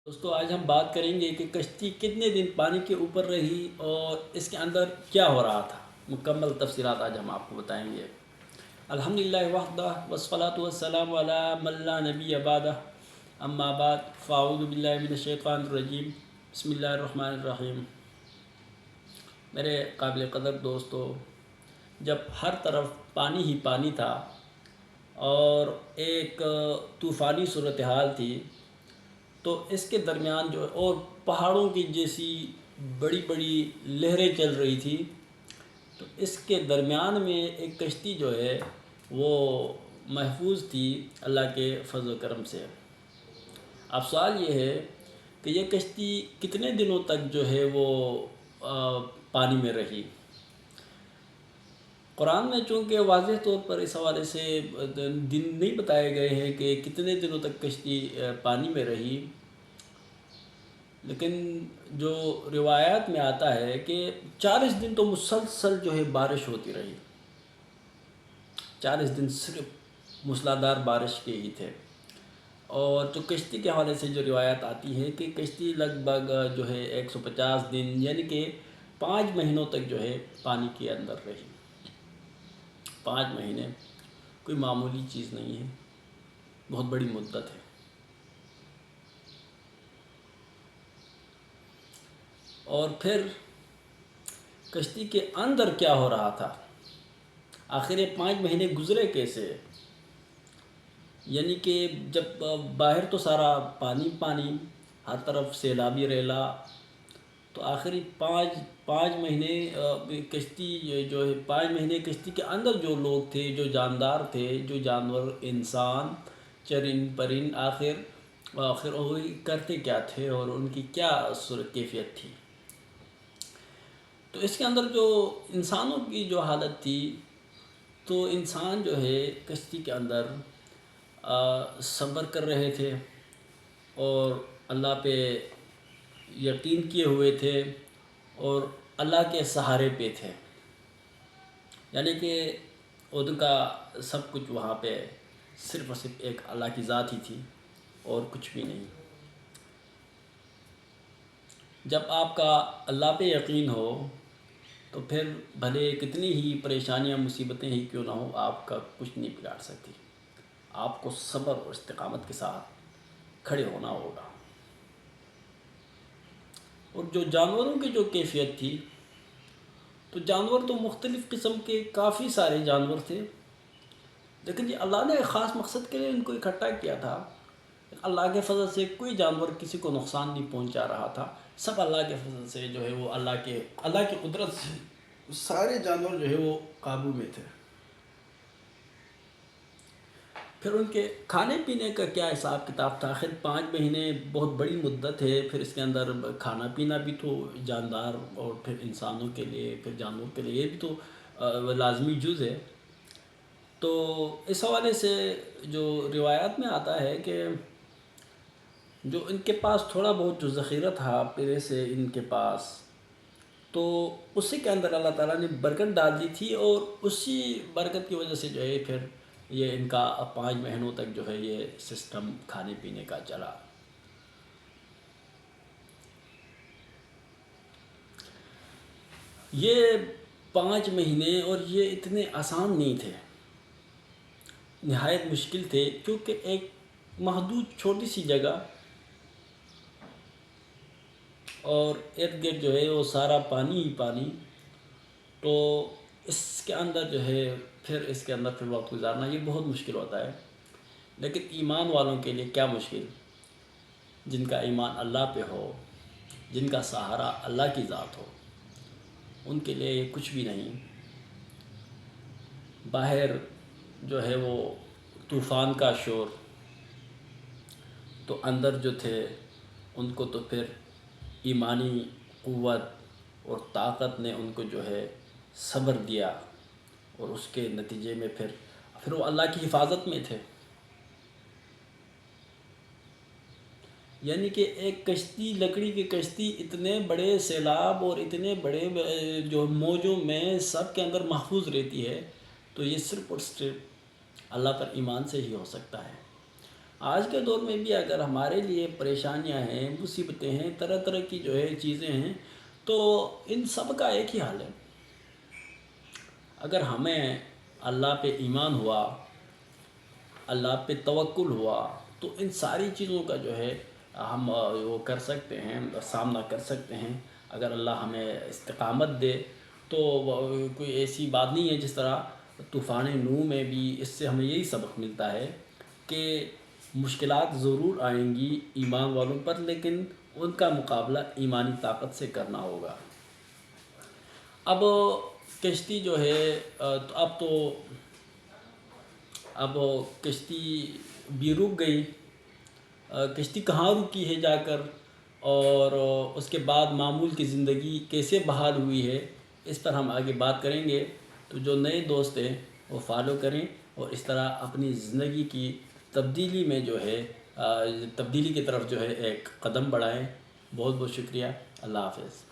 دوستو آج ہم بات کریں گے کہ کشتی کتنے دن پانی کے اوپر رہی اور اس کے اندر کیا ہو رہا تھا۔ مکمل تفصیلات آج ہم آپ کو بتائیں گے۔ الحمدللہ وحدہ والصلاۃ والسلام علی من لا نبی بعدہ، اما بعد فاعوذ باللہ من الشیطان الرجیم، بسم اللہ الرحمن الرحیم۔ میرے قابل قدر دوستو، جب ہر طرف پانی ہی پانی تھا اور ایک طوفانی صورتحال تھی، تو اس کے درمیان جو اور پہاڑوں کی جیسی بڑی بڑی لہریں چل رہی تھی، تو اس کے درمیان میں ایک کشتی جو ہے وہ محفوظ تھی اللہ کے فضل و کرم سے۔ اب سوال یہ ہے کہ یہ کشتی کتنے دنوں تک جو ہے وہ پانی میں رہی۔ قرآن میں چونکہ واضح طور پر اس حوالے سے دن نہیں بتائے گئے ہیں کہ کتنے دنوں تک کشتی پانی میں رہی، لیکن جو روایات میں آتا ہے کہ 40 دن تو مسلسل جو ہے بارش ہوتی رہی۔ 40 دن صرف موسلادھار بارش کے ہی تھے۔ اور جو کشتی کے حوالے سے جو روایات آتی ہے کہ کشتی لگ بھگ جو ہے 150 دن یعنی کہ 5 مہینوں تک جو ہے پانی کے اندر رہی۔ 5 مہینے کوئی معمولی چیز نہیں ہے، بہت بڑی مدت ہے۔ اور پھر کشتی کے اندر کیا ہو رہا تھا، آخر یہ 5 مہینے گزرے کیسے؟ یعنی کہ جب باہر تو سارا پانی پانی، ہر طرف سیلابی ریلا، تو آخری 5 مہینے کشتی جو ہے 5 مہینے کشتی کے اندر جو لوگ تھے، جو جاندار تھے، جو جانور، انسان، چرند پرند، آخر وہ کرتے کیا تھے اور ان کی کیا کیفیت تھی؟ تو اس کے اندر جو انسانوں کی جو حالت تھی، تو انسان جو ہے کشتی کے اندر صبر کر رہے تھے اور اللہ پہ یقین کیے ہوئے تھے اور اللہ کے سہارے پہ تھے۔ یعنی کہ ان کا سب کچھ وہاں پہ صرف اور صرف ایک اللہ کی ذات ہی تھی اور کچھ بھی نہیں۔ جب آپ کا اللہ پہ یقین ہو تو پھر بھلے کتنی ہی پریشانیاں مصیبتیں ہی کیوں نہ ہو، آپ کا کچھ نہیں بگاڑ سکتی۔ آپ کو صبر اور استقامت کے ساتھ کھڑے ہونا ہوگا۔ اور جو جانوروں کی جو کیفیت تھی، تو جانور تو مختلف قسم کے کافی سارے جانور تھے، لیکن یہ اللہ نے ایک خاص مقصد کے لیے ان کو اکٹھا کیا تھا۔ اللہ کے فضل سے کوئی جانور کسی کو نقصان نہیں پہنچا رہا تھا، سب اللہ کے فضل سے جو ہے وہ اللہ کی قدرت سے سارے جانور جو ہے وہ قابو میں تھے۔ پھر ان کے کھانے پینے کا کیا حساب کتاب تھا؟ آخر 5 مہینے بہت بڑی مدت ہے، پھر اس کے اندر کھانا پینا بھی تو جاندار اور پھر انسانوں کے لیے، پھر جانوروں کے لیے بھی تو لازمی جز ہے۔ تو اس حوالے سے جو روایات میں آتا ہے کہ جو ان کے پاس تھوڑا بہت جو ذخیرہ تھا پہلے سے ان کے پاس، تو اسی کے اندر اللہ تعالیٰ نے برکت ڈال دی تھی، اور اسی برکت کی وجہ سے جو ہے پھر یہ ان کا 5 مہینوں تک جو ہے یہ سسٹم کھانے پینے کا چلا۔ یہ 5 مہینے اور یہ اتنے آسان نہیں تھے، نہایت مشکل تھے، کیونکہ ایک محدود چھوٹی سی جگہ اور ارد گرد جو ہے وہ سارا پانی ہی پانی، تو اس کے اندر جو ہے اس کے اندر وقت گزارنا یہ بہت مشکل ہوتا ہے۔ لیکن ایمان والوں کے لیے کیا مشکل، جن کا ایمان اللہ پہ ہو، جن کا سہارا اللہ کی ذات ہو، ان کے لیے یہ کچھ بھی نہیں۔ باہر جو ہے وہ طوفان کا شور، تو اندر جو تھے ان کو تو پھر ایمانی قوت اور طاقت نے ان کو جو ہے صبر دیا، اور اس کے نتیجے میں پھر وہ اللہ کی حفاظت میں تھے۔ یعنی کہ ایک کشتی، لکڑی کی کشتی، اتنے بڑے سیلاب اور اتنے بڑے جو موجوں میں سب کے اندر محفوظ رہتی ہے، تو یہ صرف اور صرف اللہ پر ایمان سے ہی ہو سکتا ہے۔ آج کے دور میں بھی اگر ہمارے لیے پریشانیاں ہیں، مصیبتیں ہیں، طرح طرح کی جو ہے چیزیں ہیں، تو ان سب کا ایک ہی حال ہے۔ اگر ہمیں اللہ پہ ایمان ہوا، اللہ پہ توکل ہوا، تو ان ساری چیزوں کا جو ہے ہم وہ کر سکتے ہیں، سامنا کر سکتے ہیں۔ اگر اللہ ہمیں استقامت دے تو کوئی ایسی بات نہیں ہے۔ جس طرح طوفان نوح میں بھی اس سے ہمیں یہی سبق ملتا ہے کہ مشکلات ضرور آئیں گی ایمان والوں پر، لیکن ان کا مقابلہ ایمانی طاقت سے کرنا ہوگا۔ اب کشتی جو ہے اب کشتی بھی رک گئی۔ کشتی کہاں رکی ہے جا کر، اور اس کے بعد معمول کی زندگی کیسے بحال ہوئی ہے، اس پر ہم آگے بات کریں گے۔ تو جو نئے دوست ہیں وہ فالو کریں، اور اس طرح اپنی زندگی کی تبدیلی میں جو ہے تبدیلی کی طرف جو ہے ایک قدم بڑھائیں۔ بہت بہت شکریہ۔ اللہ حافظ۔